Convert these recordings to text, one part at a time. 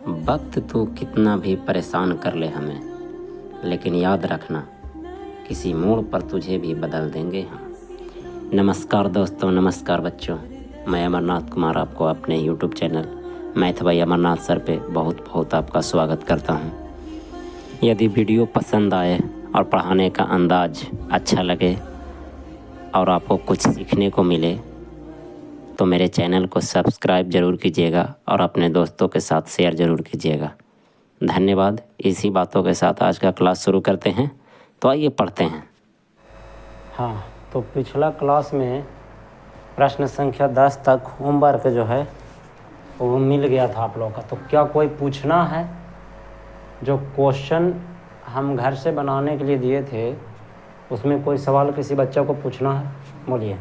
वक्त तो कितना भी परेशान कर ले हमें, लेकिन याद रखना किसी मोड़ पर तुझे भी बदल देंगे हम। नमस्कार दोस्तों, नमस्कार बच्चों। मैं अमरनाथ कुमार आपको अपने YouTube channel math by Amarnath sir पे बहुत बहुत आपका स्वागत करता हूँ। यदि वीडियो पसंद आए और पढ़ाने का अंदाज अच्छा लगे और आपको कुछ सीखने को मिले तो मेरे चैनल को सब्सक्राइब ज़रूर कीजिएगा और अपने दोस्तों के साथ शेयर ज़रूर कीजिएगा। धन्यवाद। इसी बातों के साथ आज का क्लास शुरू करते हैं। तो आइए पढ़ते हैं। हाँ, तो पिछला क्लास में प्रश्न संख्या 10 तक होमवर्क जो है वो मिल गया था आप लोगों का। तो क्या कोई पूछना है? जो क्वेश्चन हम घर से बनाने के लिए दिए थे उसमें कोई सवाल किसी बच्चा को पूछना है? बोलिए।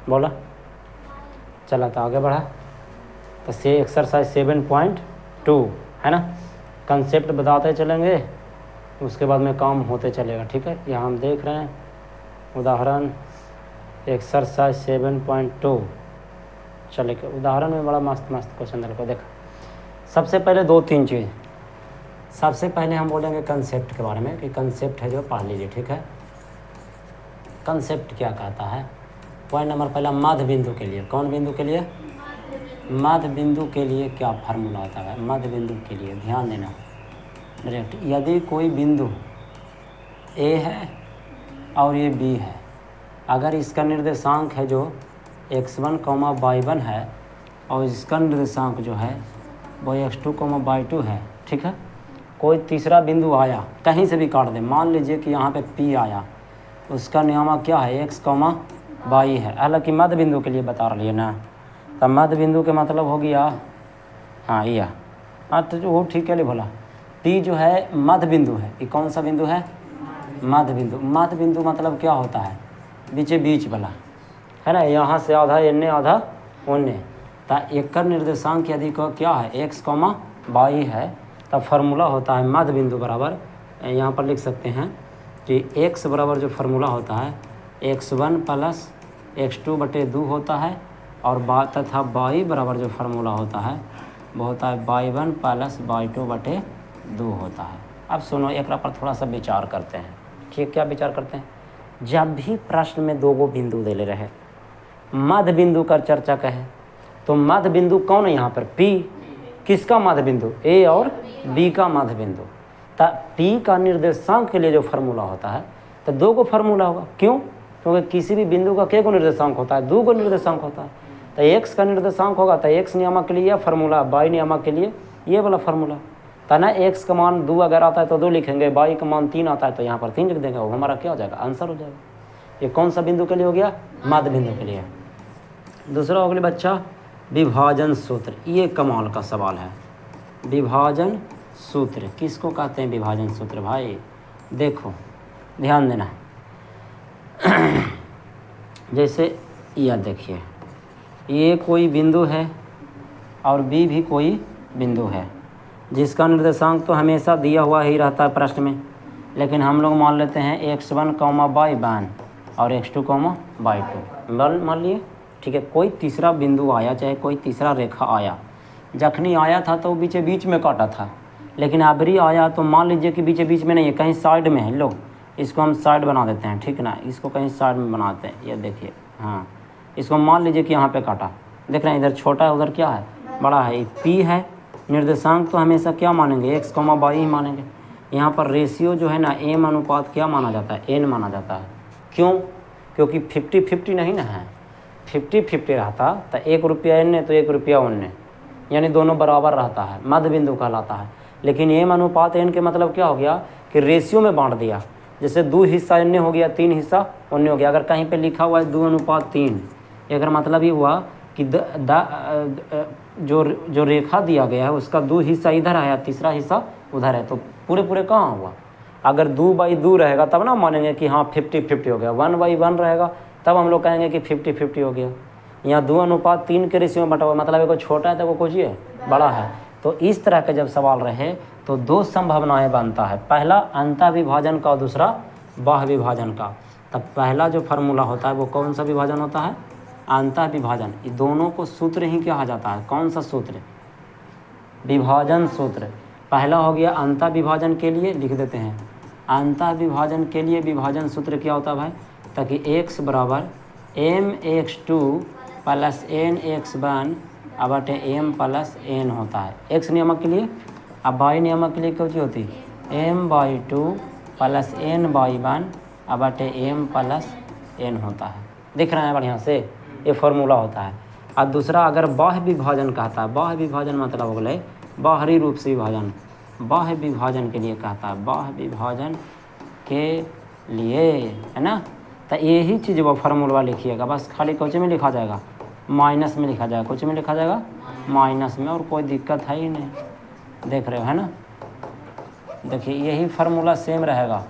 बोला? चला तो आगे बढ़ा। तो से एक्सरसाइज 7.2 है ना, कंसेप्ट बताते चलेंगे, उसके बाद में काम होते चलेगा। ठीक है, यहाँ हम देख रहे हैं उदाहरण एक्सरसाइज 7.2। चले के उदाहरण में बड़ा मस्त मस्त क्वेश्चन देखो। देखो, सबसे पहले 2-3 चीज़। सबसे पहले हम बोलेंगे कंसेप्ट के बारे में कि कंसेप्ट है जो पढ़ लीजिए। ठीक है, कंसेप्ट क्या कहता है। पॉइंट नंबर पहला, मध्य बिंदु के लिए। कौन बिंदु के लिए? मध्य बिंदु के लिए क्या फार्मूला होता है? मध्य बिंदु के लिए ध्यान देना डायरेक्ट। यदि कोई बिंदु ए है और ये बी है, अगर इसका निर्देशांक है जो x1, y1 है और इसका निर्देशांक जो है वो x2, y2 है। ठीक है, कोई तीसरा बिंदु आया, कहीं से भी काट दे, मान लीजिए कि यहाँ पे P आया, उसका नियामक क्या है? x, y है। हालांकि मध्य बिंदु के लिए बता रही है ना, तब मध्य बिंदु के मतलब हो गया हाँ यह। हाँ, तो वो ठीक है नहीं बोला। P जो है मध्य बिंदु है। ये कौन सा बिंदु है? मध्य बिंदु। मध्य बिंदु मतलब क्या होता है? बीचे बीच वाला है ना, यहाँ से आधा एन्ने आधा ओन्ने। तो एक निर्देशांक यदि को क्या है? x, y है, तब फार्मूला होता है मध्य बिंदु बराबर, यहाँ पर लिख सकते हैं कि x बराबर जो फार्मूला होता है x1 प्लस x2/2 होता है, और तथा y बराबर जो फार्मूला होता है वो होता है y1 प्लस y2/2 होता है। अब सुनो, एक पर थोड़ा सा विचार करते हैं। ठीक, क्या विचार करते हैं? जब भी प्रश्न में 2 बिंदु दे ले रहे, मध्य बिंदु का चर्चा कहे, तो मध्य बिंदु कौन है यहाँ पर? P। किसका मध्य बिंदु? A और B का मध्य बिंदु। तब P का निर्देशांक के लिए जो फार्मूला होता है तो 2 को फार्मूला होगा। क्यों? क्योंकि किसी भी बिंदु का क्या को निर्देशांक होता है? 2 को निर्देशांक होता है। तो x का निर्देशांक होगा तो x नियामक के लिए यह फार्मूला, y नियामक के लिए ये वाला फार्मूला। तो ना x का मान 2 अगर आता है तो 2 लिखेंगे, y का मान 3 आता है तो यहाँ पर 3 लिख देंगे। वो हमारा क्या हो जाएगा? आंसर हो जाएगा। ये कौन सा बिंदु के लिए हो गया? मध्य बिंदु के लिए। दूसरा हो गया बच्चा विभाजन सूत्र। ये कमाल का सवाल है। विभाजन सूत्र किसको कहते हैं? विभाजन सूत्र भाई देखो ध्यान देना। जैसे यह देखिए, ये कोई बिंदु है और बी भी कोई बिंदु है, जिसका निर्देशांक तो हमेशा दिया हुआ ही रहता है प्रश्न में, लेकिन हम लोग मान लेते हैं x1, y1 और x2, y2 मान लिए। ठीक है, कोई तीसरा बिंदु आया, चाहे कोई तीसरा रेखा आया, जखनी आया था तो बीचे बीच में काटा था, लेकिन अबरी आया तो मान लीजिए कि बीचे बीच में नहीं है, कहीं साइड में है। लो इसको हम साइड बना देते हैं। ठीक ना, इसको कहीं साइड में बनाते हैं। ये देखिए, हाँ, इसको मान लीजिए कि यहाँ पे काटा, देख रहे हैं इधर छोटा है उधर क्या है? बड़ा है। P है, निर्देशांक तो हमेशा क्या मानेंगे? x, y ही मानेंगे। यहाँ पर रेशियो जो है ना, m अनुपात क्या माना जाता है? n माना जाता है। क्यों? क्योंकि 50-50 नहीं ना है। 50-50 रहता तो 1 रुपया एन्ने तो 1 रुपया ओन्ने, यानी दोनों बराबर रहता है, मध्य बिंदु कहलाता है। लेकिन m अनुपात n के मतलब क्या हो गया कि रेशियो में बांट दिया। जैसे 2 हिस्सा एन्ने हो गया, 3 हिस्सा ओन्ने हो गया। अगर कहीं पे लिखा हुआ है 2:3, अगर मतलब ये हुआ कि जो रेखा दिया गया है उसका 2 हिस्सा इधर है या तीसरा हिस्सा उधर है, तो पूरे कहाँ हुआ? अगर 2/2 रहेगा तब ना मानेंगे कि हाँ 50-50 हो गया। 1/1 रहेगा तब हम लोग कहेंगे कि 50-50 हो गया। यहाँ 2:3 के रेशियो में बटा हुआ, मतलब एगो छोटा है तो वो कुछ ये बड़ा है। तो इस तरह के जब सवाल रहे तो 2 संभावनाएं बनता है, पहला अंतः विभाजन का और दूसरा बाह्य विभाजन का। तब पहला जो फार्मूला होता है वो कौन सा विभाजन होता है? अंतः विभाजन। ये दोनों को सूत्र ही कहा जाता है। कौन सा सूत्र? विभाजन सूत्र। पहला हो गया अंतः विभाजन के लिए, लिख देते हैं अंतः विभाजन के लिए विभाजन सूत्र क्या होता है भाई, ताकि x बराबर mx2 प्लस nx1 बटे m प्लस n होता है x नियामक के लिए। अब y नियामक के लिए क्या होती है m/2 प्लस n/1 बटे m प्लस n होता है। दिख रहा है बढ़िया से, ये फॉर्मूला होता है। और दूसरा अगर बाह्य विभाजन कहता है, बाह्य विभाजन मतलब हो गए बाहरी रूप से विभाजन, बाह्य विभाजन के लिए कहता है, बाह्य विभाजन के लिए, है ना। तो यही चीज़ वो फार्मूला लिखिएगा, बस खाली कुछ में लिखा जाएगा, माइनस में लिखा जाएगा, कुछ में लिखा जाएगा माइनस में, और कोई दिक्कत है ही नहीं। देख रहे हो, है ना। देखिए यही फार्मूला सेम रहेगा,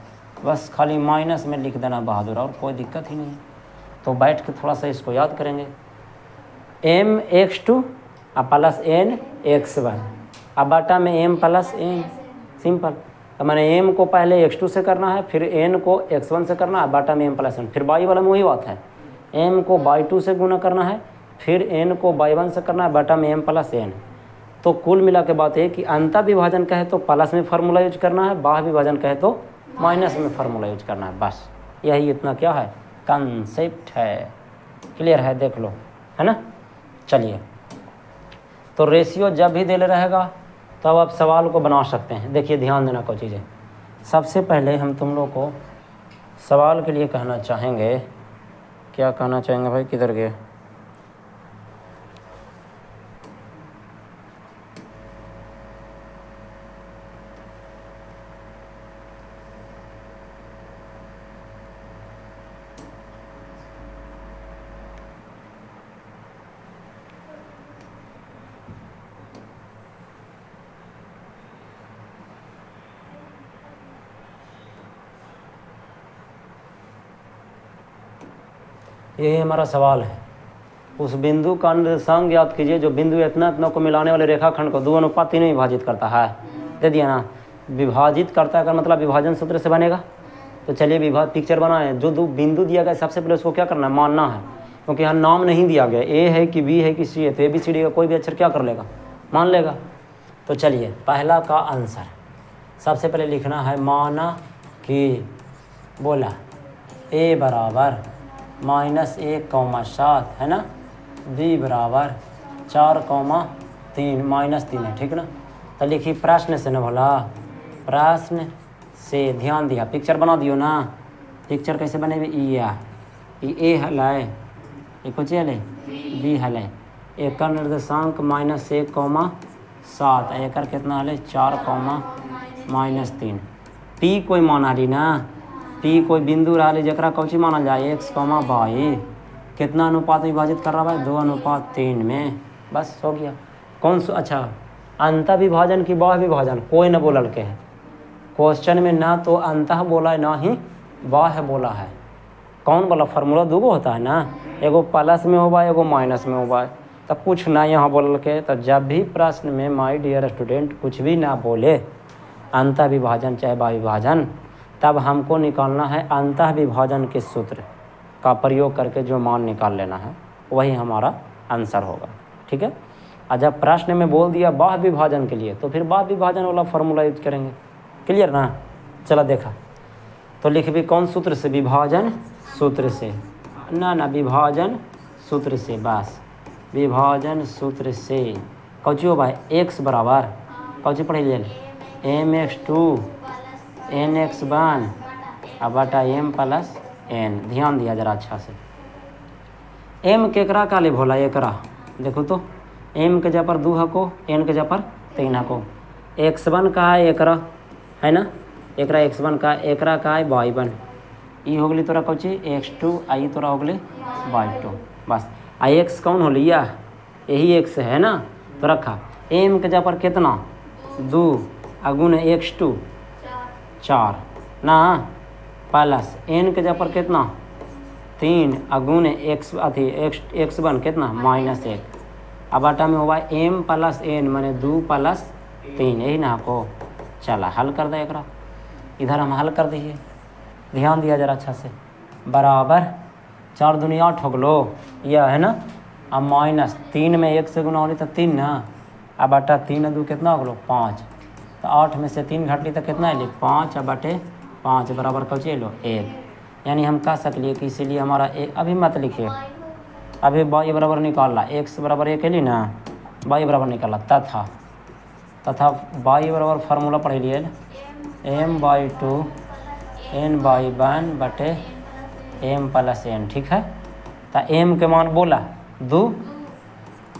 बस खाली माइनस में लिख देना बहादुर, और कोई दिक्कत ही नहीं। तो बैठ के थोड़ा सा इसको याद करेंगे। mx2 प्लस nx1 अब बटा में m प्लस n, सिंपल। तो मैंने m को पहले x2 से करना है, फिर n को x1 से करना है, बटा में m प्लस n। फिर y वाला में वही बात है, m को y2 से गुना करना है, फिर n को y1 से करना है, बटा में m प्लस n। तो कुल मिला के बात है कि अंतः विभाजन कहे तो प्लस में फार्मूला यूज करना है, बाह्य विभाजन कहे तो माइनस में फार्मूला यूज करना है। बस यही इतना क्या है, कंसेप्ट है। क्लियर है, देख लो, है ना। चलिए, तो रेशियो जब भी दे रहेगा तब तो आप सवाल को बना सकते हैं। देखिए ध्यान देना कोई चीज़ें। सबसे पहले हम तुम लोग को सवाल के लिए कहना चाहेंगे, क्या कहना चाहेंगे भाई, किधर गए। यही हमारा सवाल है। उस बिंदु का निर्देशांक याद कीजिए जो बिंदु इतना इतना को मिलाने वाले रेखाखंड को 2:3 में विभाजित करता है। दे दिया ना, विभाजित करता है का मतलब विभाजन सूत्र से बनेगा। तो चलिए पिक्चर बनाएं। जो दो बिंदु दिया गया सबसे पहले उसको क्या करना है, मानना है, क्योंकि यहाँ नाम नहीं दिया गया, ए है कि बी है कि सी है, तो ABCD का कोई भी अक्षर क्या कर लेगा, मान लेगा। तो चलिए पहला का आंसर सबसे पहले लिखना है, माना कि बोला ए बराबर -1,7 है ना, बी बराबर 4,3 -3 है, ठीक ना। तो लिखिए प्रश्न से ना बोला, प्रश्न से ध्यान दिया, पिक्चर बना दियो ना। पिक्चर कैसे बने, ए हलै, ये कुछ हलै, बी हलै, एक निर्देशांक -1,7, एक कितना हलै 4,-3। पी कोई माना रही ना, पी कोई बिंदु रहा जरा कौची मानल जाए, x, y कितना अनुपात विभाजित कर रहा है, 2:3 में। बस हो गया। कौन सा, अच्छा अंतः विभाजन की बाह्य विभाजन कोई न बोलल के है क्वेश्चन में, ना तो अंतः बोला है ना ही बाह्य बोला है। कौन बोला, फार्मूला दूगो होता है ना, एगो प्लस में होगा एगो माइनस में होगा। तो कुछ ना यहाँ बोलल के, तो जब भी प्रश्न में माय डियर स्टूडेंट कुछ भी ना बोले अंतः विभाजन चाहे बाह्य विभाजन, तब हमको निकालना है अंतः विभाजन के सूत्र का प्रयोग करके जो मान निकाल लेना है वही हमारा आंसर होगा, ठीक है। और जब प्रश्न में बोल दिया बाह्य विभाजन के लिए तो फिर बाह्य विभाजन वाला फार्मूला यूज करेंगे। क्लियर ना। चला देखा, तो लिख भी कौन सूत्र से, विभाजन सूत्र से, ना विभाजन सूत्र से, बस विभाजन सूत्र से। कौची हो भाई, x बराबर कौची पढ़े लिए, mx2 nx1 बटा m प्लस n। ध्यान दिया जरा अच्छा से। m केकरा का ले भोला, एकरा देखो तो, m के जगह पर 2 हको, n के जगह पर 3 हको। x1 का है एकरा, है ना, एकरा x1 का, एकरा का है y1। ई हो गली तोरा कौची x2, आई तोरा हो गली y2। बस आ x कौन हो लिया, यही x है ना। तो रखा m के जगह पर कितना 2 अगुण x2 4 ना, प्लस n के जगह पर कितना 3 अगुण x1 कितना -1। अब बटा में होगा m प्लस n माने 2 प्लस 3, यही ना आपको। चला हल कर दे एकरा, इधर हम हल कर दिए। ध्यान दिया जरा अच्छा से, बराबर 4 दूनी 8 हो गलो, यह है ना। अब -3 में 1 से गुना हो रही तो 3 ना, अब बटा 3 2 कितना हो गलो 5। तो 8 में से 3 घटली तो कितना अली 5 बटे 5 बराबर कौची लो 1। यानी हम कह सकलिए कि इसीलिए हमारा एक अभी मत लिखिए, अभी y बराबर निकालना x बराबर 1 अली ना, y बराबर निकाला तथा y बराबर फार्मूला पढ़ लिए m/2 n/1 बटे m + n। ठीक है, तो m के मान बोला 2।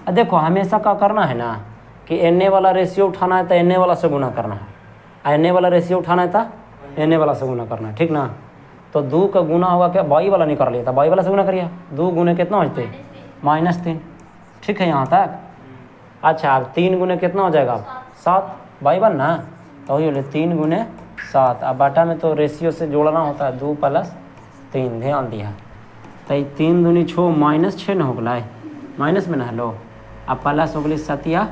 देखो हमेशा क्या करना है ना कि एन वाला रेशियो उठाना है तो एन वाला से गुना करना है, एन वाला रेशियो उठाना है तो एन वाला से गुना करना है। ठीक ना, तो 2 का गुना होगा क्या y वाला निकाल लिया था, y वाला से गुना करिए, 2 गुने कितना होते -3। ठीक है यहाँ तक। अच्छा अब 3 गुने कितना हो जाएगा 7 y1 ना, तो वही बोले 3 गुने 7। अब बाटा में तो रेशियो से जोड़ना होता है 2 + 3, ध्यान दिया। तो 3 दूनी 6 -6 न हो गया माइनस में ना लो, अब प्लस हो गई 7 या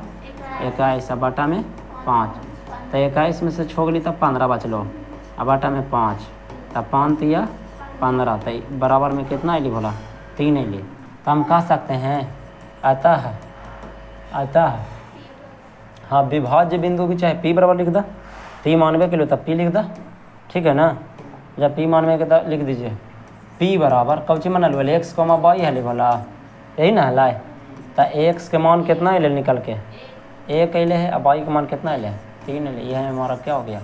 21 अब बाटा में 5। तो 21 में से 6 गली तब 15 बचलो, अब बाटा में 5 तब 5 या 15, तो बराबर में कितना अली बोला 3 अली। तो हम कह सकते हैं अतः हाँ विभाज्य बिंदु की चाहे p बराबर लिख दा, p मानवे के लिए तब p लिख दा। ठीक है ना, जब p मानवे के लिख दीजिए p बराबर कौची माना लो x, y है बोला यही ना हला। तो x के मान कितना अले निकल के 1 अले है, अब y का मान कितना अले 3 अले। यह हमारा क्या हो गया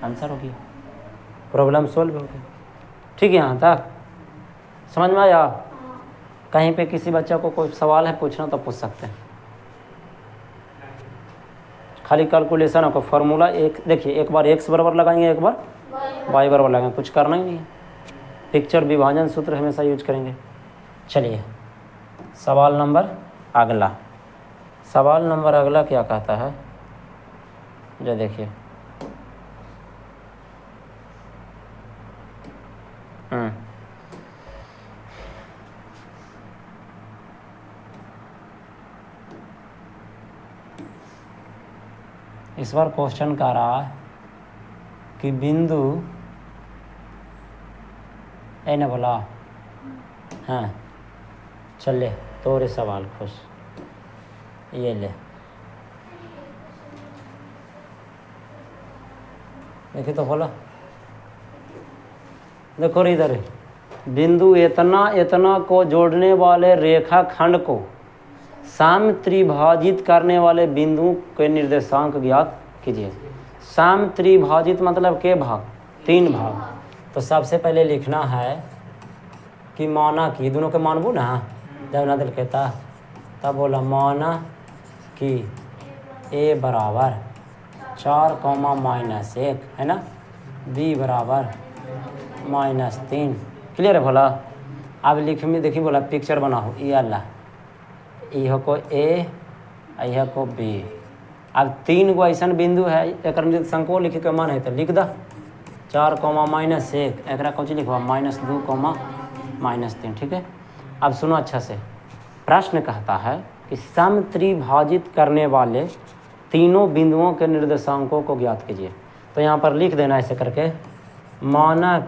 आंसर हो गया, प्रॉब्लम सोल्व हो गई। ठीक है, यहाँ तक समझ में आया। कहीं पे किसी बच्चे को कोई सवाल है पूछना तो पूछ सकते हैं। खाली कैलकुलेशन आपको फार्मूला एक देखिए, एक बार x बराबर लगाएंगे, एक बार y बराबर लगाएंगे, कुछ करना ही नहीं है। पिक्चर विभाजन सूत्र हमेशा यूज करेंगे। चलिए सवाल नंबर अगला क्या कहता है, जो देखिए इस बार क्वेश्चन कह रहा है कि बिंदु ए न बोला हाँ चले तोरे सवाल खुश ये ले देखिए तो बोला, देखो रे इधर बिंदु इतना को जोड़ने वाले रेखाखंड को साम त्रिभाजित करने वाले बिंदु के निर्देशांक ज्ञात कीजिए। साम त्रिभाजित मतलब के भाग 3 भाग। तो सबसे पहले लिखना है कि माना कि दोनों के मानबू ना, जब ना दिल कहता तब बोला माना कि a बराबर 4, -1 है ना, b बराबर -3। क्लियर है भोला। अब लिख में देखिए बोला पिक्चर बनाओ, ये अल्लाह यह को a यह को b। अब 3 गो ऐसा बिंदु है एक संको लिखे के मन है तो लिख दा 4, -1 एक कौची लिखवा -2, -3। ठीक है, अब सुनो अच्छा से। प्रश्न कहता है कि सम त्रिभाजित करने वाले तीनों बिंदुओं के निर्देशांकों को ज्ञात कीजिए। तो यहाँ पर लिख देना ऐसे करके माना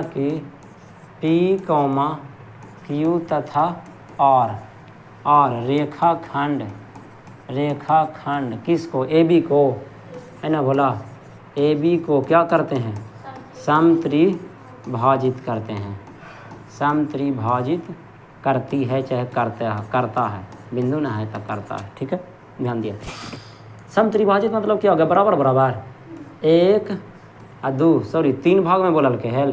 कि P, Q तथा R रेखाखंड किसको AB को है ना बोला, AB को क्या करते हैं समत्रिभाजित करते हैं, समत्रिभाजित करती है चाहे करता है, बिंदु ना है तो करता है। ठीक है, ध्यान दिया। समत्रिभाजित मतलब क्या हो गया, बराबर 1 और 2 3 भाग में बोलल के हेल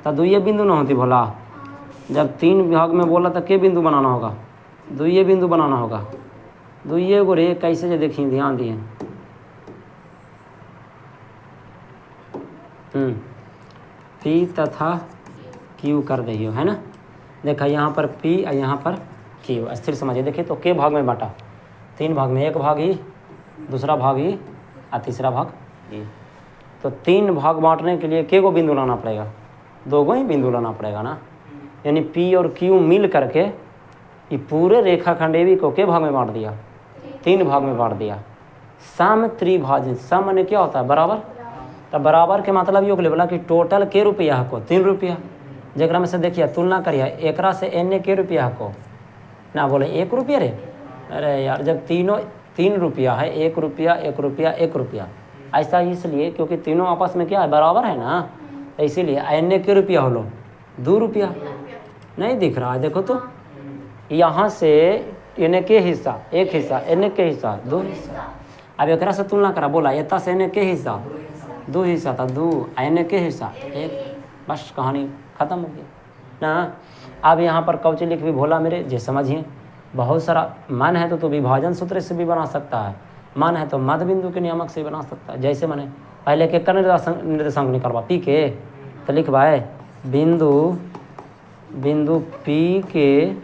तो 2 बिंदु ना होती भोला। जब 3 भाग में बोला तो के बिंदु बनाना होगा, 2 बिंदु बनाना होगा। 2 गो रे कैसे जो देखिए ध्यान दिए P तथा Q कर दियो है ना। देखा यहाँ पर P और यहाँ पर Q स्थिर समझिए। देखिए तो के भाग में बांटा 3 भाग में, एक भाग ही, दूसरा भाग ही और तीसरा भाग ये। तो 3 भाग बांटने के लिए के गो बिंदु लाना पड़ेगा, 2 गो ही बिंदु लाना पड़ेगा ना। यानी P और Q मिल करके ये पूरे रेखाखंड AB को के भाग में बांट दिया, 3 भाग में बांट दिया। सम त्रिभाजित, सम माने क्या होता है बराबर। तो बराबर के मतलब ये बोला कि टोटल के रुपया को 3 रुपया, जरा में से देखिए तुलना करिए एकरा से एने के रुपया को ना बोले 1 रुपया रे, अरे यार, जब तीनों 3 रुपया है, 1 रुपया 1 रुपया 1 रुपया, ऐसा इसलिए क्योंकि तीनों आपस में क्या है, बराबर है ना, तो इसीलिए एन के रुपया हो लो 2 रुपया। नहीं दिख रहा है, देखो तो यहाँ से एन के हिस्सा 1 हिस्सा, एन के हिस्सा 2 हिस्सा। अब एक से तुलना करा, बोला एता से एन के हिस्सा 2 हिस्सा था, 2 एन के हिस्सा 1, बस कहानी खत्म हो गई ना। अब यहाँ पर कौची लिख भी भोला मेरे जे समझिए, बहुत सारा मन है तो विभाजन सूत्र से भी बना सकता है, मन है तो मध्य बिंदु के नियामक से बना सकता है। जैसे मैंने पहले के कर निर्देशांक निकालवा पी के, तो लिखवाए बिंदु पी के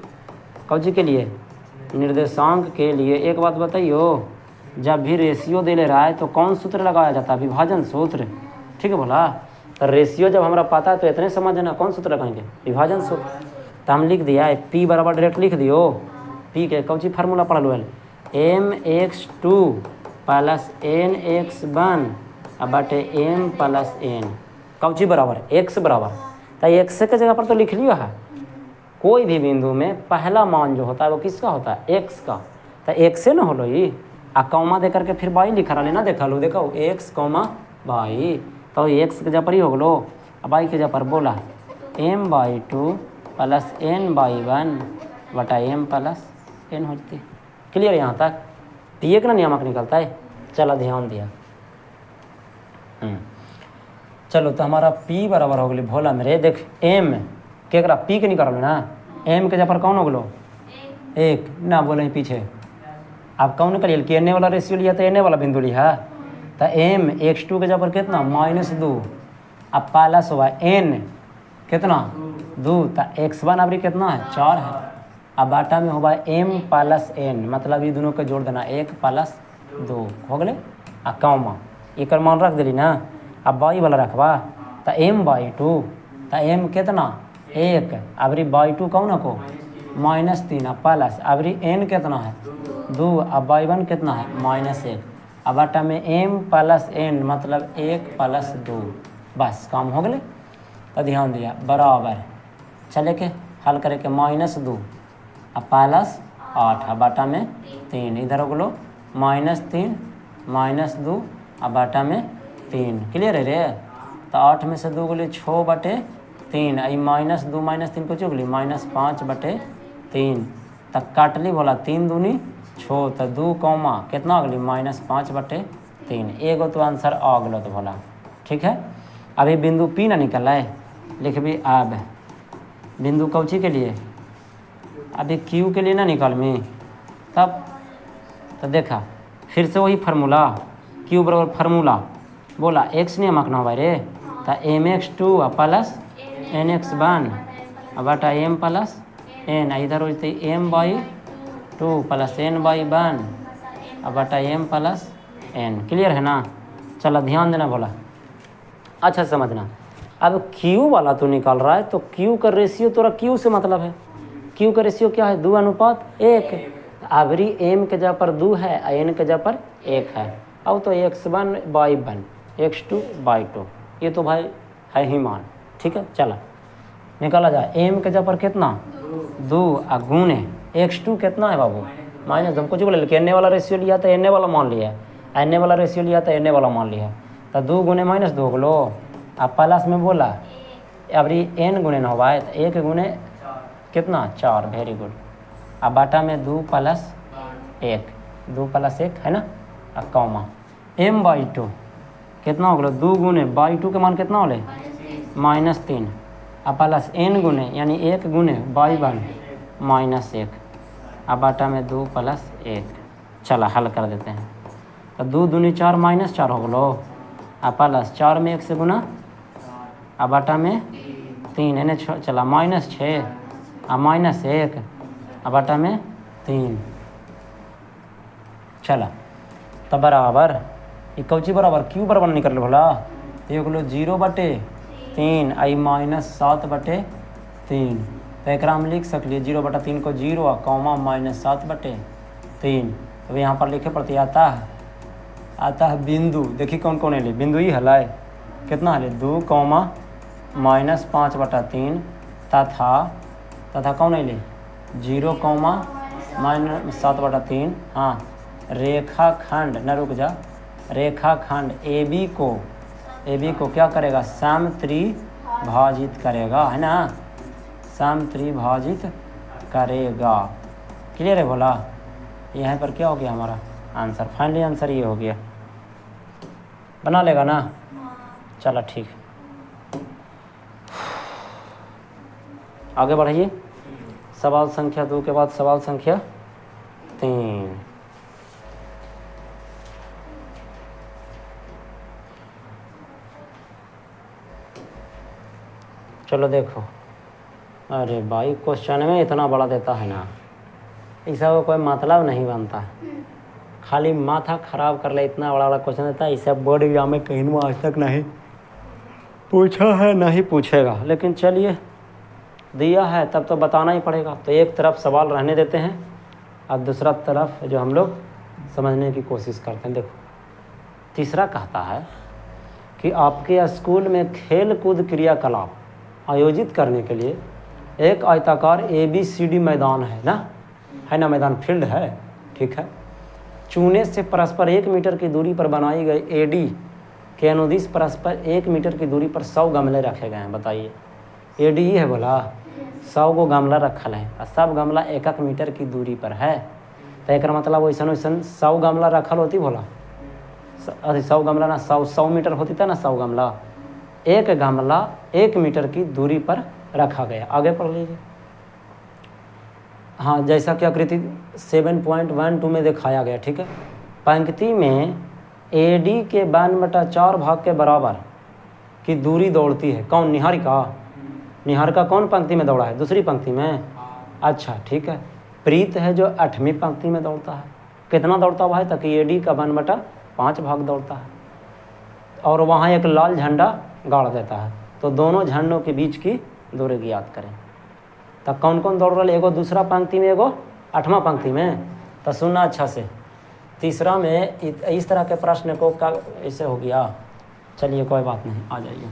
कौची के लिए, निर्देशांक के लिए। एक बात बताइयो, जब भी रेशियो दे ले रहा है तो कौन सूत्र लगाया जाता है, विभाजन सूत्र, ठीक है बोला। तो रेशियो जब हमारा पता है तो इतने समझना कौन सूत्र लगाएंगे, विभाजन सूत्र। तो हम लिख दिया है पी बराबर डायरेक्ट लिख दियो, पी के कौची फार्मूला पढ़ लो, mx2 प्लस nx1 बटे m प्लस n कौची बराबर x बराबर। तो x के जगह पर तो लिख लियो है, कोई भी बिंदु में पहला मान जो होता है वो किसका होता है, x का। तो x से ना हो लो ये, आ कौमा दे करके फिर y लिखा रहा लेना, देखा लो, देखो x कौमा y, तो x के जगह पर ही हो गलो, y के जगह पर बोला m/2 प्लस n/1 बटा m प्लस n होती। क्लियर यहाँ तक, तो एक ना नियामक निकलता है। चलो ध्यान दिया, चलो तो हमारा p बराबर हो गई भोला मेरे, देख m केकरा p के निकाल ना, m के जगह पर कौन हो गलो 1 ना, बोले पीछे आप कौन करिए कि एने वाला रेशियो लिया तो एने वाला बिंदु लिया, तो m x2 के जगह पर कितना -2, अब प्लस हुआ n कितना 2, तो x1 अभी कितना है 4 है, अब बाटा में होगा m प्लस n, मतलब ये दोनों को जोड़ देना 1 प्लस 2 हो गए, आ कौमा एक मान रख दिली ना। अब y वाला रखबा तो m/2, तो m कितना 1, अबरी y2 कौन को -3, अब प्लस अबरी n कितना है 2, अब y1 कितना है -1, अब बाटा में m प्लस n मतलब 1 प्लस 2, बस काम हो गए। तो ध्यान दिया बराबर चले के हल करे के -2 अब प्लस 8, अब बाटा में 3, इधर हो गलो -3 -2 अब बाटा में 3, क्लियर है रे। तो 8 में से 2 गली 6 बटे 3, आई -2 -3 को चुगली -5 बटे 3, तक काट ली बोला 3 दूनी 6, तो 2 कौमा कितना हो गली -5 बटे 3, एगो तो आंसर आ गलो तो बोला ठीक है। अभी बिंदु पी ना निकल है, लिख भी अब बिंदु कौची के लिए, अभी क्यू के लिए ना निकाल में, तब तो देखा फिर से वही फार्मूला, क्यू बराबर फार्मूला बोला x नियमक ना भाई रे, तो mx2 प्लस nx1 बटा m प्लस n, इधर होती m/2 प्लस n/1 बटा m प्लस n, क्लियर है ना। चलो ध्यान देना बोला, अच्छा समझना। अब Q वाला तो निकाल रहा है, तो Q का रेशियो तोरा Q से मतलब है, Q का रेशियो क्या है 2:1, अबरी m के जगह पर 2 है, n के जगह पर 1 है, अब तो x1/1 x2/2, ये तो भाई है ही मान, ठीक है। चला निकाला जाए, m के जगह पर कितना 2 आ गुणे x2 कितना है बाबू माइनस, हम कुछ बोले कि एन वाला रेशियो लिया तो एन वाला मान लिया, एन वाला रेशियो लिया तो एन वाला मान लिया, तो 2 गुणे -2 गलो, अब प्लस में बोला अबरी n गुणे न होगा तो 1 गुणे कितना 4, वेरी गुड, अब बाटा में 2 प्लस 1 है ना, अब कौमा m/2 कितना हो गया 2 गुणे 2 के मान कितना होले -3, अब प्लस n गुणे यानी 1 गुणे 1 -1, अब बाटा में 2 प्लस 1, चला हल कर देते हैं, तो 2 दूनी 4 -4 हो गलो, अब प्लस 4 में 1 से गुना, अब बाटा में 3 एने चला -6 अब -1 अब बाटा में 3, चला तो बराबर ये कौची बराबर क्यू बराबर निकल भला, तो ये बोलो 0/3 आई -7/3, तो एक हम लिख सकलिए 0/3 को 0 आ कौमा -7/3, तो यहाँ पर लिखे पड़ती आता है बिंदु, देखिए कौन कौन है बिंदु ही हल है, कितना हल 2 -5/3 तथा कौन है 0, -7/3। हाँ, रेखाखंड न रुक जा, रेखाखंड ए बी को क्या करेगा, समत्रिभाजित करेगा, है ना, समत्रिभाजित करेगा। क्लियर है बोला। यहाँ पर क्या हो गया हमारा आंसर, फाइनली आंसर ये हो गया। बना लेगा ना, चलो ठीक। आगे बढ़िए। सवाल संख्या 2 के बाद सवाल संख्या 3। चलो देखो, अरे भाई क्वेश्चन में इतना बड़ा देता है ना, इसका कोई मतलब नहीं बनता, खाली माथा खराब कर ले, इतना बड़ा बड़ा क्वेश्चन देता है। इसे बोर्ड एग्जाम में कहीं में आज तक नहीं पूछा है, नहीं पूछेगा, लेकिन चलिए दिया है तब तो बताना ही पड़ेगा। तो एक तरफ सवाल रहने देते हैं और दूसरा तरफ जो हम लोग समझने की कोशिश करते हैं। देखो, तीसरा कहता है कि आपके स्कूल में खेल कूद क्रियाकलाप आयोजित करने के लिए एक आयताकार ABCD मैदान है ना, मैदान फील्ड है, ठीक है। चूने से परस्पर 1 मीटर की दूरी पर बनाई गई AD के अनुदिश परस्पर 1 मीटर की दूरी पर 100 गमले रखे गए हैं। बताइए, AD ही है बोला, 100 को गमला रखल है और सब गमला 1-1 मीटर की दूरी पर है। तो एक मतलब वैसन 100 गमला रखल होती बोला, अरे 100 गमला ना, 100 मीटर होती था ना, 100 गमला, एक गमला 1 मीटर की दूरी पर रखा गया। आगे पढ़ लीजिए। हाँ, जैसा कि आकृति 7.12 में दिखाया गया, ठीक है। पंक्ति में AD के 1/4 भाग के बराबर की दूरी दौड़ती है कौन, निहारिका कौन पंक्ति में दौड़ा है, दूसरी पंक्ति में, अच्छा ठीक है। प्रीत है जो 8वीं पंक्ति में दौड़ता है। कितना दौड़ता हुआ है, ताकि AD का 1/5 भाग दौड़ता है और वहाँ एक लाल झंडा गाड़ देता है। तो दोनों झंडों के बीच की दूरी ज्ञात करें। तब कौन कौन दौड़ रहा है, एगो दूसरा पंक्ति में, एगो 8वां पंक्ति में। तो सुनना अच्छा से, तीसरा में इस तरह के प्रश्न को का ऐसे हो गया। चलिए कोई बात नहीं, आ जाइए।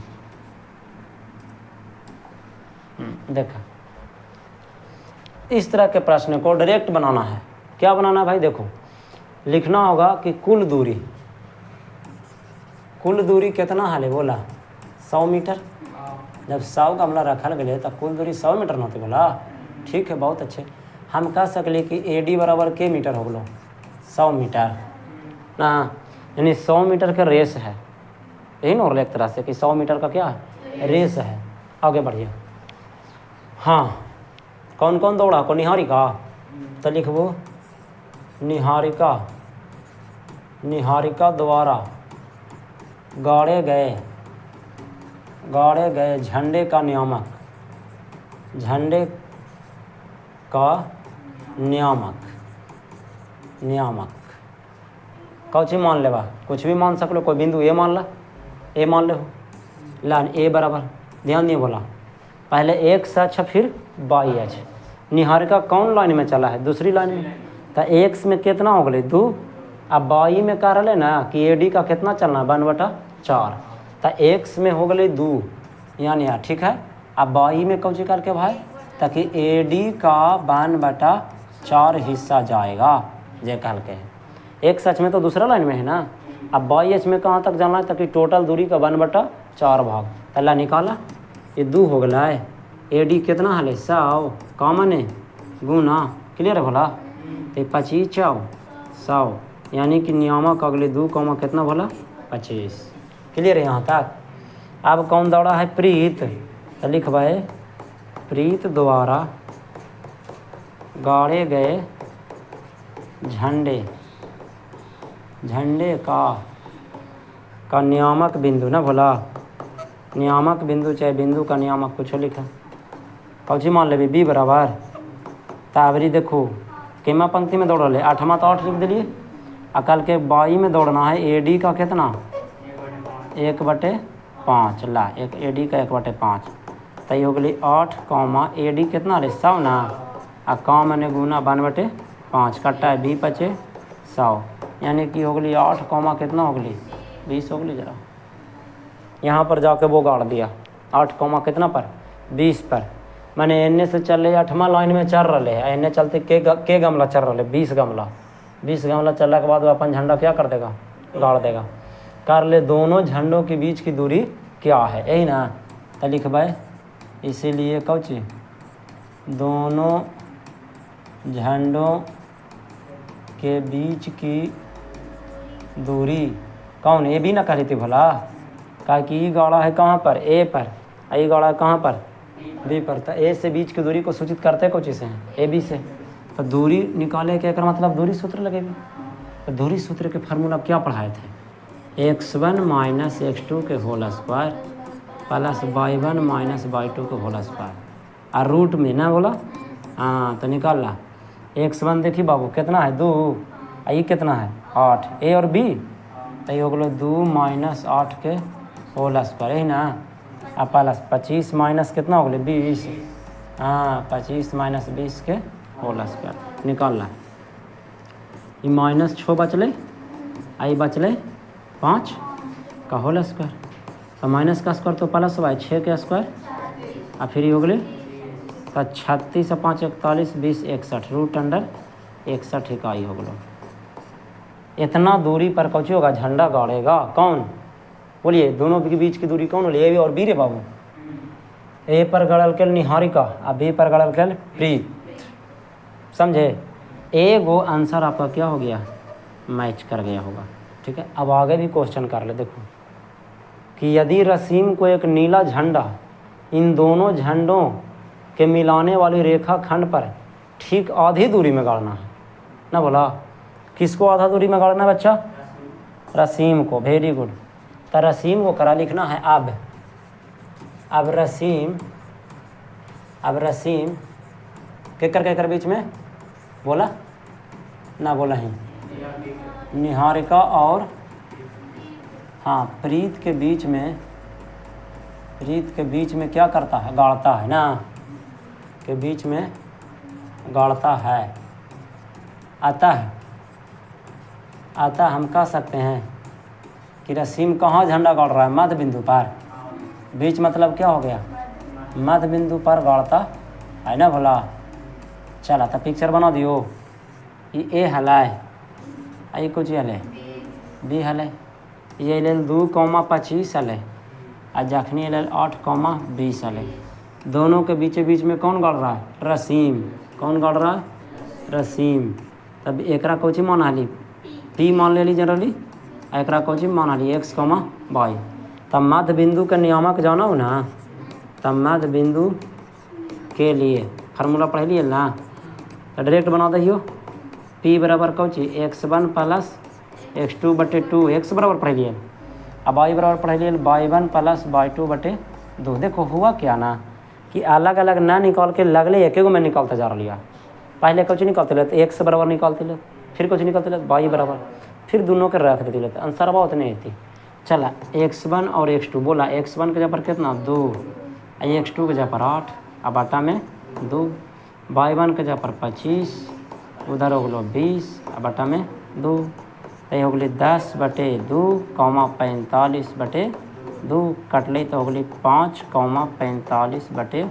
देखा, इस तरह के प्रश्न को डायरेक्ट बनाना है। क्या बनाना है भाई, देखो लिखना होगा कि कुल दूरी कितना हाल है बोला, 100 मीटर। जब 100 गमला रखल गए तो कुल दूरी 100 मीटर न होती बोला, ठीक है, बहुत अच्छे। हम कह सकले कि AD बराबर के मीटर हो गलो, 100 मीटर ना, यानी 100 मीटर का रेस है, यही ना, और एक तरह से कि 100 मीटर का क्या है, रेस है। आगे बढ़िए। हाँ, कौन कौन दौड़ा को, निहारिका, तो लिखबो निहारिका द्वारा गाड़े गए झंडे का नियामक कौची मान लेवा, कुछ भी मान सकलो, कोई बिंदु ए मान ले हो लाइन ए बराबर, ध्यान नहीं बोला, पहले x अक्ष फिर y अक्ष। निहारिका कौन लाइन में चला है, दूसरी लाइन में। तो x में कितना हो गए 2, अब y में कह रहे ना कि AD का कितना चलना है 1/4, तो x में हो गए 2 यानी, ठीक है। अब y में कौची करके भाई, ताकि AD का 1/4 हिस्सा जाएगा, जे कहल के है। x अक्ष में तो दूसरा लाइन में है ना, अब y अक्ष में कहाँ तक जाना है, ताकि टोटल दूरी का 1/4 भाग। अल्लाह निकाला, ये 2 हो गया है। AD कितना हले 100 कॉमन है, गुना, क्लियर है भला, तो 25 4 100, यानी कि नियामक अगले 2 कॉमा कितना भला 25। क्लियर है यहाँ तक। अब कौन दौड़ा है, प्रीत, तो लिखवाए प्रीत द्वारा गाड़े गए झंडे का नियामक बिंदु ना भला, नियामक बिंदु चाहे बिंदु का नियामक कुछ लिखा, कौची मान ले B बराबर। तावरी देखो केमा पंक्ति में दौड़ रहे, 8वां तो 8 लिख दिलिए। अकल के y में दौड़ना है AD का कितना 1/5, ला एक AD का 1/5, तो हो गई 8 कॉमा AD कितना रे 100 ना, आ कॉम ने गुना 1/5 कट्टा है 20 × 100, यानी कि हो गई 8 कॉमा कितना हो गई 20 हो गई। जरा यहाँ पर जाके वो गाड़ दिया 8 कॉमा कितना पर 20 पर, माने एने से चले 8वां लाइन में चल रहे है, एने चलते के गमला चल रहे 20 गमला, 20 गमला चलने के बाद वो अपन झंडा क्या कर देगा, गाड़ देगा। कर ले दोनों झंडों के बीच की दूरी क्या है, यही ना, तो लिखवाए इसीलिए कौची दोनों झंडों के बीच की दूरी कौन, ए बी ना करी थी भला, का कि ई गाड़ा है कहाँ पर, ए पर, ई गाड़ा है कहाँ पर, बी पर, तो ए से बीच की दूरी को सूचित करते हैं कौची से, ए बी से। तो दूरी निकाले के एकर मतलब दूरी सूत्र लगेगी। तो दूरी सूत्र के फार्मूला क्या पढ़ाए थे, x1 माइनस x2 के whole square plus y1 minus y2 के होल स्क्वायर, और रूट में ना बोला, हाँ तो निकाल ला। x1 देखी बाबू कितना है 2, ये कितना है 8, ए और बी, तो ये हो गलो 2 माइनस 8 के होल स्क्वायर, यही ना, और प्लस 25 माइनस कितना हो गलो 20, हाँ 25 माइनस 20 के होल स्क्वायर निकाल ला। ये माइनस 6 बचले, आई बचले 5 का होल स्क्वायर, तो माइनस का स्क्वायर तो प्लस हुआ है 6 के स्क्वायर, और फिर ये हो गए तो 36 और 5 41 20 61 रूट अंडर 61 इकाई हो गलो। इतना दूरी पर कौची होगा, झंडा गाड़ेगा कौन, बोलिए दोनों के बीच की दूरी कौन, ए और बी रे बाबू, ए पर गड़ल के निहारिका और बी पर गड़ल के प्रीत, समझे। ए गो आंसर आपका क्या हो गया, मैच कर गया होगा, ठीक है। अब आगे भी क्वेश्चन कर ले, देखो कि यदि रसीम को एक नीला झंडा इन दोनों झंडों के मिलाने वाली रेखा खंड पर ठीक आधी दूरी में गाड़ना है ना, बोला किसको आधा दूरी में गाड़ना है बच्चा, रसीम को, वेरी गुड। तो रसीम को करा लिखना है अब रसीम केकर बीच में बोला ना, बोला ही निहारिका और हाँ प्रीत के बीच में क्या करता है, गाड़ता है ना, के बीच में गाड़ता है। अतः हम कह सकते हैं कि रसीम कहाँ झंडा गाड़ रहा है, मध्य बिंदु पर, बीच मतलब क्या हो गया, मध्य बिंदु पर गाड़ता है ना भला। चला तो पिक्चर बना दियो, ये ए हलाय, आई कुछ हले बी हले, ये ले 2,25 हले, और जखनी ले 8,20 हले, दोनों के बीच में कौन गाड़ रहा है, रसीम, कौन गाड़ रहा है, रसीम। तब एकरा कोची मान ली, पी मान ले ली जनरली, एकरा कोची मान ली x, y। तब मध्य बिंदु के नियामक जाना हो ना, तब मध्य बिंदु के लिए फार्मूला पढ़ लिए ना, तो डायरेक्ट बना दियो, p बराबर कोची x1 प्लस x2 बटे 2, x बराबर पढ़ लिए, अब y बराबर पढ़ लिए y1 प्लस y2 बटे 2। देखो हुआ क्या ना कि अलग अलग ना निकाल के लगले एक में निकालते जा रहा, पहले कुछ निकालते लेते x बराबर निकालते लेते, फिर कुछ निकालते लेते y बराबर, फिर दोनों के रख देते लेते, आंसर बहुत नहीं थी। चला x1 और x2, बोला x1 के जगह पर कितना 2, x2 के जगह पर 8, अब आटा में 2, y1 के जगह पर 25, उधर हो गलो 20, अब आटा में 2, तो हो गई 10 बटे 2, 45 बटे 2, कट ली तो हो गई 5,45 बटे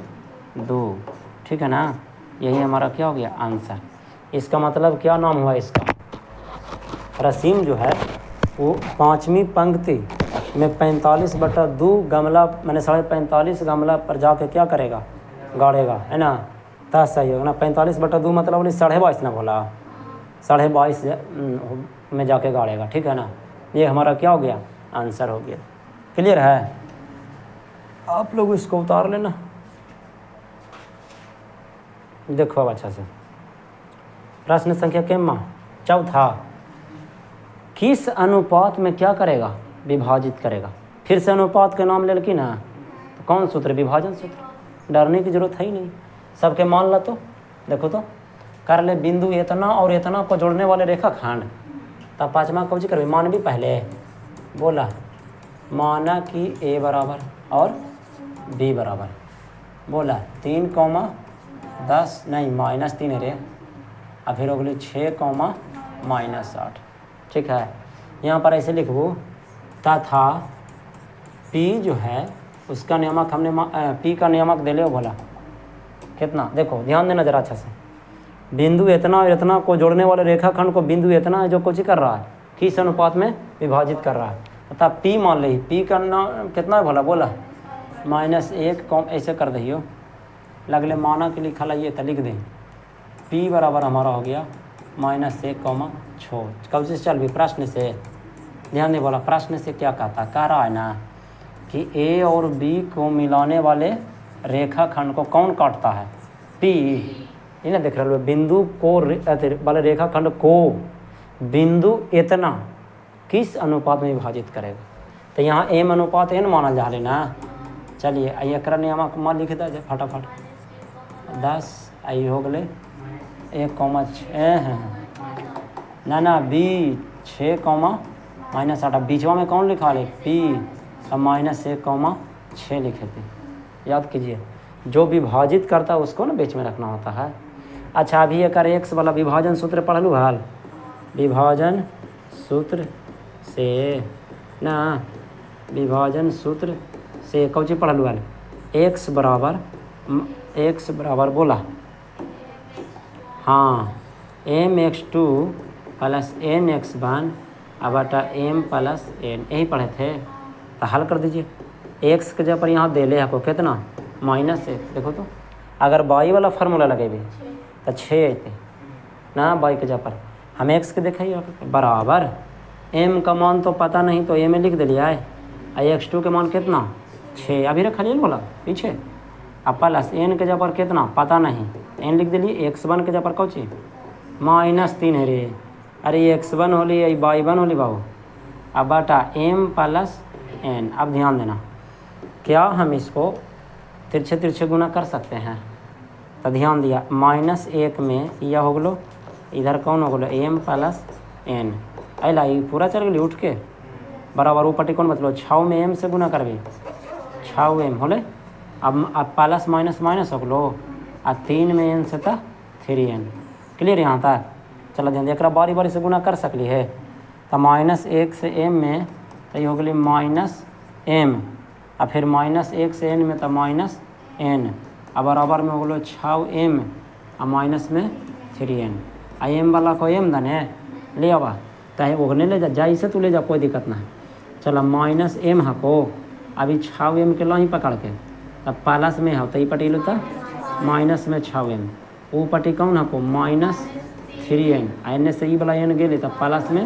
2, ठीक है ना। यही हमारा क्या हो गया आंसर। इसका मतलब क्या नाम हुआ इसका, रसीम जो है वो 5वीं पंक्ति में 45/2 गमला मैंने 45.5 गमला पर जाके क्या करेगा, गाड़ेगा, है ना। तब सही होगा ना, 45/2 मतलब बोली 22.5 ना बोला, 22.5 में जाके गाड़ेगा, ठीक है ना। ये हमारा क्या हो गया आंसर हो गया। क्लियर है, आप लोग इसको उतार लेना, देखो अब अच्छा से। प्रश्न संख्या केम्मा चौथा, किस अनुपात में क्या करेगा, विभाजित करेगा। फिर से अनुपात के नाम ले लकी ना, तो कौन सूत्र, विभाजन सूत्र, डरने की जरूरत है ही नहीं, सबके मान ला। तो देखो तो कर ले बिंदु इतना और इतना को जोड़ने वाले रेखा खंड, तब 5वां कौन करवे, मान भी पहले बोला, माना कि a बराबर और b बराबर, बोला 3,10 नहीं -3 रे, और फिर हो गई 6,-8, ठीक है। यहाँ पर ऐसे लिखो, तथा p जो है उसका नियामक हमने p का नियामक दे ले बोला, कितना, देखो ध्यान देना जरा अच्छा से, बिंदु इतना और इतना को जोड़ने वाले रेखाखंड को बिंदु इतना है जो कुछ कर रहा है, किस अनुपात में विभाजित कर रहा है, अर्थात पी मान ली, पी का नाम कितना भला बोला -1 कॉम ऐसे कर दियो, लगले माना के लिखा ला ये तो लिख दें, पी बराबर हमारा हो गया -1,6। कब से चल भी प्रश्न से ध्यान दे, बोला प्रश्न से क्या कहता, कह रहा है ना कि ए और बी को मिलाने वाले रेखाखंड को कौन काटता है, पी। ये ना देख रहे हो, बिंदु को वाले रेखाखंड को बिंदु इतना किस अनुपात में विभाजित करेगा, तो यहाँ एम अनुपात एन माना जा रहा ना। चलिए एक नियम मान लिख दे फटाफट, 10 आई हो गए 1,6 ना बी 6,-8 बीचवा में कौन लिखा ले पी, अब -1,6 लिखे थे, याद कीजिए जो विभाजित करता है उसको ना बीच में रखना होता है। अच्छा अभी एक एक्स वाला विभाजन सूत्र पढ़ लूँ हाल, विभाजन सूत्र से ना, विभाजन सूत्र से कौन चीज पढ़ लूँ हाल, एक्स बराबर बोला हाँ mx2 + nx1 बटा m + n, यही पढ़े थे, तो हल कर दीजिए। एक्स के जगह पर यहाँ दे ले आपको कितना -1, देखो तो अगर बाई वाला फार्मूला लगेबे तो 6 अते ना, बाई के जगह पर हम एक्स के देखिए बराबर एम का मान तो पता नहीं तो ए में लिख दिलिए है, x2 के मान कितना 6 अभी रख लिए बोला पीछे, अब प्लस एन के जगह पर कितना पता नहीं, एन लिख दिलिए, x1 के जगह पर कौची -3 है रे, अरे x1 होली y1 होली बाबू, अब बटा m + n। अब ध्यान देना क्या हम इसको तिरछे गुना कर सकते हैं, तो ध्यान दिया -1 में यह हो गलो, इधर कौन हो गलो m + n, अला ये पूरा चल गई उठ के बराबर ऊपर कौन मतलब 6 में m से गुना करबी 6m होले, अब प्लस माइनस हो गलो, आ 3 में n से था 3n, क्लियर यहाँ तक। चलो ध्यान एक बारी से गुना कर सकली है, तो -1 से m में तो ये हो गई -m, और फिर -1 से n में तो -n, अब बराबर में हो गलो 6m और माइनस में 3n, आ m वाला को m दने ले आवा, चाहे ओगने ले जा इसे तू ले जा कोई दिक्कत नहीं। चलो -m हको अभी 6m के लाई पकड़ के, तब प्लस में हो तो ये पटी लो तो माइनस में 6m, वो पटी कौन हको -3n, एन से ई वाला n गेले तो प्लस में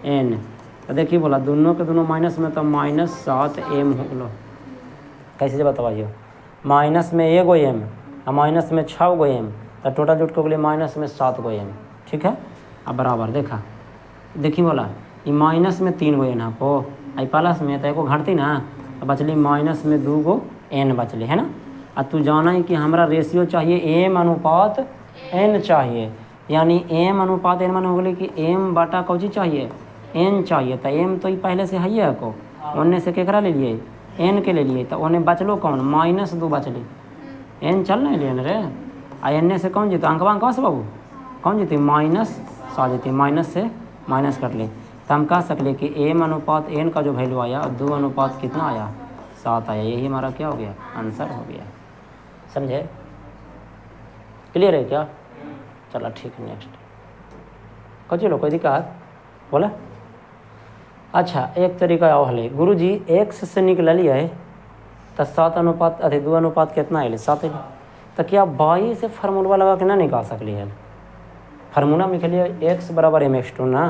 n, तो देखिए बोला दोनों के दोनों माइनस में तो -7m हो गलो, कैसे से बताइए माइनस में 1 m और माइनस में 6 m, तो टोटल जुट को माइनस में 7 m, ठीक है। अब बराबर देखा देखिए बोला ये माइनस में 3 n आपको, आई प्लस में तो एको घटती ना, तो बचली माइनस में 2 n बचली है ना। अब तू जाना ही कि हमारा रेशियो चाहिए m अनुपात n चाहिए, यानी m अनुपात n मान हो गई कि m बटा कौची चाहिए n चाहिए, तो m तो ये पहले से है को ओने से केकरा ले लिए n के ले लिए, तो ओने बचलो कौन -2 बचली, n चल नहीं लिए रे, आ एन से कौन जीतो अंकवा से बाबू कौन जीती -7 जीती, माइनस से माइनस कर ले, तो हम कह सकले कि m अनुपात n का जो वैल्यू आया 2 अनुपात कितना आया 7 आया, यही हमारा क्या हो गया आंसर हो गया, समझे क्लियर है क्या। चलो ठीक है नेक्स्ट कौन चलो कोई दिक्कत बोला। अच्छा एक तरीका और हले गुरु जी x से निकल लिए तो 7 अनुपात 2 अनुपात कितना है 7, तो क्या बाई से फार्मूला लगा के ना निकाल सकली है, फार्मूला में लिखिए x बराबर mx2 ना,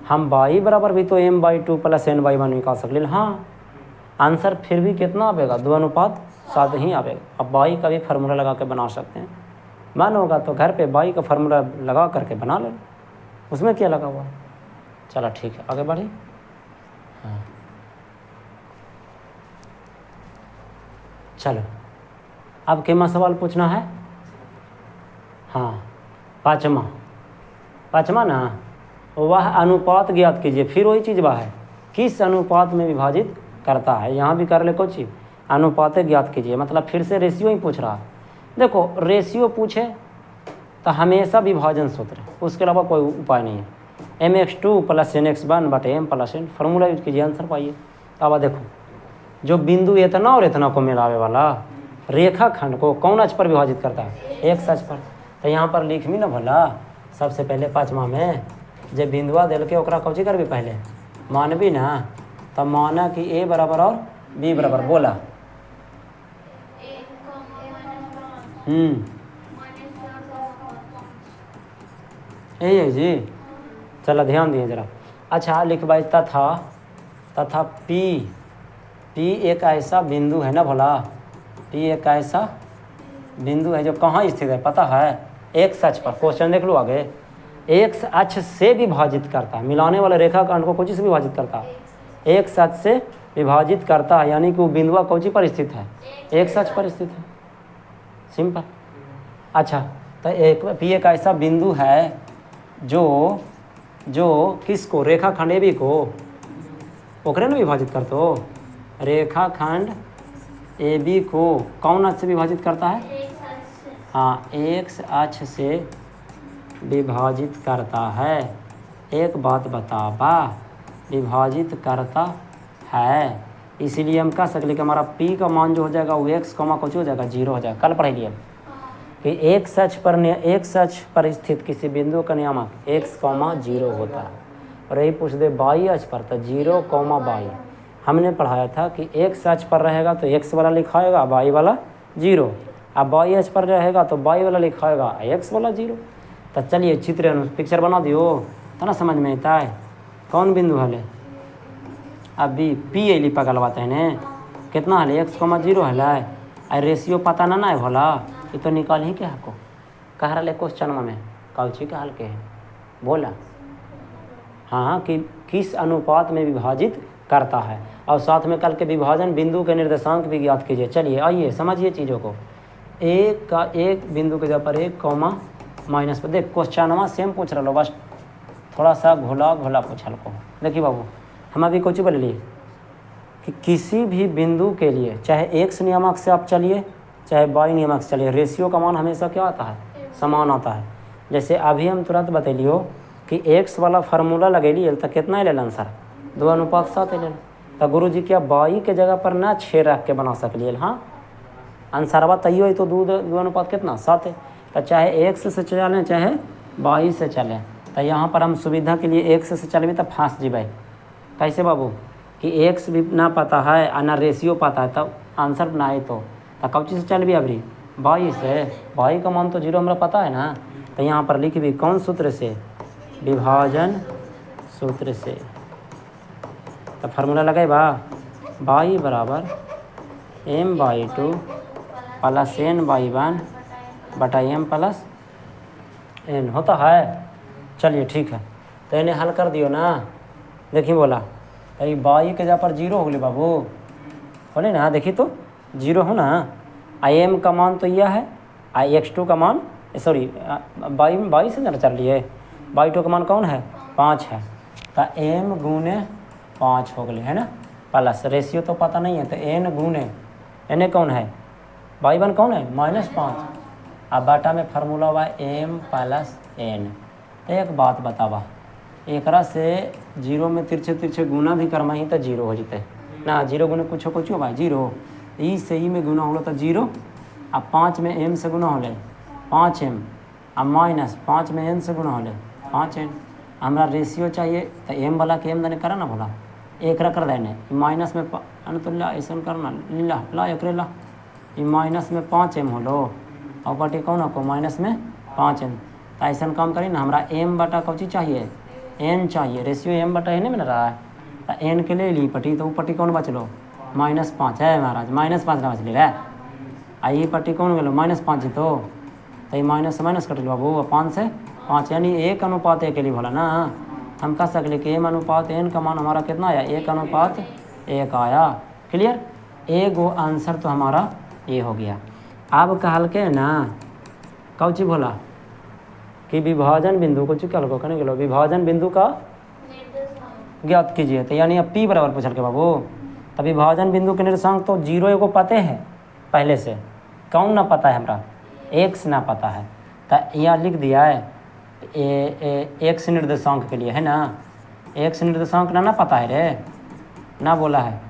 हम बाई बराबर भी तो m/2 + n/1 निकाल सकली, हाँ आंसर फिर भी कितना आएगा 2 अनुपात 7 ही आएगा। अब बाई का भी फार्मूला लगा के बना सकते हैं, मन होगा तो घर पे बाई का फार्मूला लगा करके बना ले, उसमें क्या लगा हुआ है। चलो ठीक है आगे बढ़े। हाँ चलो अब केमा सवाल पूछना है, हाँ पाँचवा ना, वह अनुपात ज्ञात कीजिए, फिर वही चीज़ वह है किस अनुपात में विभाजित करता है, यहाँ भी कर ले कुछ अनुपात ज्ञात कीजिए, मतलब फिर से रेशियो ही पूछ रहा है। देखो रेशियो पूछे तो हमेशा विभाजन सूत्र, उसके अलावा कोई उपाय नहीं है, mx2 + nx1 बटे m + n, फार्मूला यूज कीजिए आंसर पाइए। अब देखो जो बिंदु इतना और इतना को मिलावे वाला रेखाखंड को कौन अक्ष पर विभाजित करता है? एक्स अक्ष पर। तो यहाँ पर लिख भी ना भला सबसे पहले पाँचवा में जब बिंदुआ दिल के ओकरा कौची करबी पहले मानबी ना, तब माना कि ए बराबर और बी बराबर बोला। यही है जी। चलो ध्यान दिए जरा। अच्छा लिखवाई तथा पी एक ऐसा बिंदु है ना भोला, पी एक ऐसा बिंदु है जो कहाँ स्थित है पता है? एक्स अक्ष पर। क्वेश्चन देख लो आगे। एक्स अक्ष से विभाजित करता है, मिलाने वाले रेखाखंड को कौची से विभाजित करता है? एक्स अक्ष से विभाजित करता है, यानी कि वो बिंदुआ कौची पर स्थित है? एक्स अक्ष पर स्थित है। सिंपल। अच्छा तो पी एक ऐसा बिंदु है जो किसको? रेखाखंड ए बी को ओकरे ना विभाजित करते हो। रेखाखंड ए बी को कौन अक्ष से विभाजित करता है? हाँ, एक्स अक्ष से विभाजित करता है। एक बात बतावा, विभाजित करता है, इसीलिए हम कह सकते कि हमारा पी का मान जो हो जाएगा वो एक्स कॉमा कुछ हो जाएगा 0 हो जाएगा। कल पढ़े लिए कि एक्स अक्ष पर स्थित किसी बिंदु का नियामक एक्स कॉमा 0 होता है। और यही पूछ दे बाई अक्ष पर तो 0 कॉमा बाई। हमने पढ़ाया था कि एक्स अक्ष पर रहेगा तो एक्स वाला लिखाएगा, बाई वाला 0। अब बाई अक्ष पर रहेगा तो बाई वाला लिखाएगा, एक्स वाला 0। तो चलिए चित्र पिक्चर बना दियो तो ना समझ में आता है कौन बिंदु हले। अभी पी ए लिपा गलवाते हैं ने कितना हले? एक्स कॉमा 0 हले। और रेशियो पता ना है भोला, ये तो निकाल ही के हको कह रहा क्वेश्चन में कौची के हल के है बोला। हाँ कि किस अनुपात में विभाजित करता है, और साथ में कल के विभाजन बिंदु के निर्देशांक भी ज्ञात कीजिए। चलिए आइए समझिए चीज़ों को। एक बिंदु के जगह पर 1 कॉमा माइनस पर। देख क्वेश्चन सेम पूछ रहा लो, बस थोड़ा सा घोला पूछल को। देखिए बाबू हम अभी कुछ बोल लिए कि किसी भी बिंदु के लिए चाहे एक्स नियामक से आप चलिए चाहे बाई नियामक से चलिए, रेशियो का मान हमेशा क्या आता है? समान आता है। जैसे अभी हम तुरंत बतैलियो कि एक्स वाला फार्मूला लगेली तो कितना ले लन सर? 2:7 ले। तो गुरु जी क्या बाई के जगह पर ना 6 रख के बना सकलिए? हाँ आंसरवा तैयो है तो 2:7 कितना? 7 है। तो चाहे एक्स से चलें चाहे बाई से चलें, तो यहाँ पर हम सुविधा के लिए एक्स से चलबे तो फांस जीबे। कैसे बाबू कि एक्स भी ना पता है और ना रेशियो पता है, तब आंसर ना है तो कौची से चल भी अभी? बाई से। बाई का मान तो 0 हमारा पता है ना। तो यहाँ पर लिख भी कौन सूत्र से? विभाजन सूत्र से। तो फार्मूला लगे बाई बराबर m/2 प्लस n/1 बटा m प्लस n होता है। चलिए ठीक है, तो इन्हें हल कर दियो ना। देखिए बोला तो बाई के जगह पर 0 हो गए बाबू, बोले ना। देखिए तो 0 हो ना। m का मान तो यह है, x2 का मान सॉरी बाई से चल लिए। बाई2 का मान कौन है? 5 है। तो m गुने 5 हो गए है ना, प्लस रेशियो तो पता नहीं है तो n गुने n कौन है? बाई1 कौन है? -5। अब बाटा में फार्मूला हुआ m प्लस n। एक बात बतावा, एकरा से 0 में तिरछे गुना भी करमा ही तो 0 हो जते ना। 0 गुने कुछ भाई 0, ई से ई में गुना होगा तो 0। अब 5 में m से गुना होले 5m, अब -5 में n से गुना होले 5n। हमारा रेशियो चाहिए तो m वाला के m दने करा ना भोला, एक कर देने माइनस में तो ला ऐसा करना ला एक ला माइनस में 5m होलो और बटे कौन आपको माइनस में 5n। तो ऐसा काम करी ना, हमारा m बटा कौची चाहिए? n चाहिए। रेशियो m बटा n में ना रहा है तो n के ले ली पट्टी, तो वो पट्टी कौन बचलो? -5 है महाराज, -5 ना बचली रहे। आ ये पट्टी कौन गलो? -5 ही तो ये माइनस से माइनस कट लो बाबू, 5 से 5 यानी 1:1 के लिए बोला ना। हम कह सकले कि m/n का मान हमारा कितना आया? 1:1 आया। क्लियर? एगो आंसर तो हमारा ये हो गया। अब कहल के ना कौची बोला कि विभाजन बिंदु को चुकल को कहने गलो विभाजन बिंदु का ज्ञात कीजिए। तो यानी अब p बराबर पूछल के बाबू, तो विभाजन बिंदु के निर्देशांक तो 0 एगो पते है पहले से, कौन ना पता है? हमारा x ना पता है। तो यहाँ लिख दिया है x निर्देशांक के लिए है ना। x निर्देशांक ना पता है रे, ना बोला है।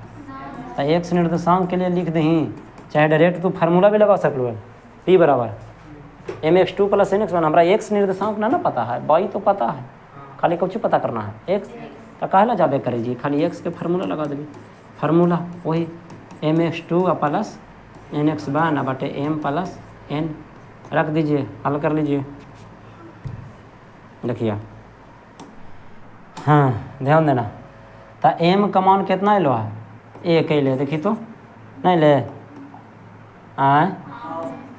तो x निर्देशांक के लिए लिख दी चाहे डायरेक्ट तू फार्मूला भी लगा सकलो है, P बराबर mx2 प्लस nx1। हमारा x निर्देशांक ना पता है, y तो पता है, खाली कुछ पता करना है x, तो कहला जाबे करे जी, खाली x के फार्मूला लगा देवी। फार्मूला वही mx2 प्लस nx1 बटे m प्लस n रख दीजिए, हल कर लीजिए। देखिए हाँ ध्यान देना, तो m का मान कितना लो है, एक ले, देखिए तो नहीं ले आए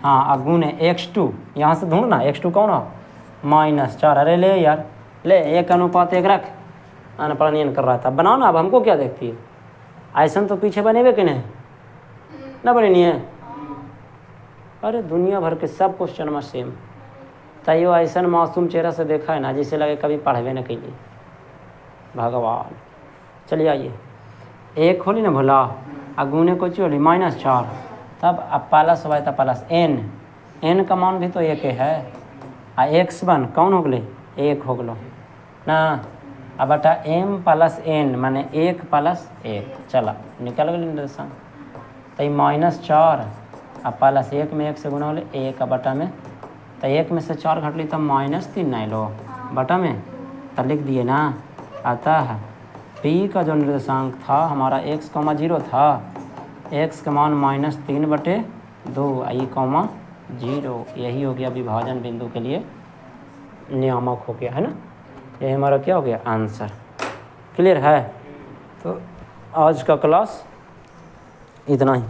हाँ, गुण x2 यहाँ से ढूंढना, x2 कौन है -4। अरे ले यार ले, 1:1 रख, अनपढ़ कर रहा था, बनाओ ना। अब हमको क्या देखती है, ऐसा तो पीछे बनेबे कि नहीं ना बने नहीं है। अरे दुनिया भर के सब क्वेश्चन में सेम, तैयो ऐसा मासूम चेहरा से देखा है ना, जिसे लगे कभी पढ़वे न कैली, भगवान। चलिए आइए, एक होली ना भोला, गुने को चोली -4, तब अब प्लस वाई तो प्लस n का मान भी तो एक है, आ x1 कौन हो गए, एक हो गलो ना। अब बटा m प्लस n माने 1 प्लस 1, चला निकल गए निर्देशांक। तो -4 अब प्लस 1 में 1 से गुना होले 1 बटा में, तो 1 में से 4 घट ली तो -3 नहीं लो बटा में, तो लिख दिए ना। अतः p का जो निर्देशांक था हमारा x,0 था, x का मान -3/2 i,0, यही हो गया विभाजन बिंदु के लिए नियामक हो गया है ना। यही हमारा क्या हो गया आंसर। क्लियर है। तो आज का क्लास इतना ही।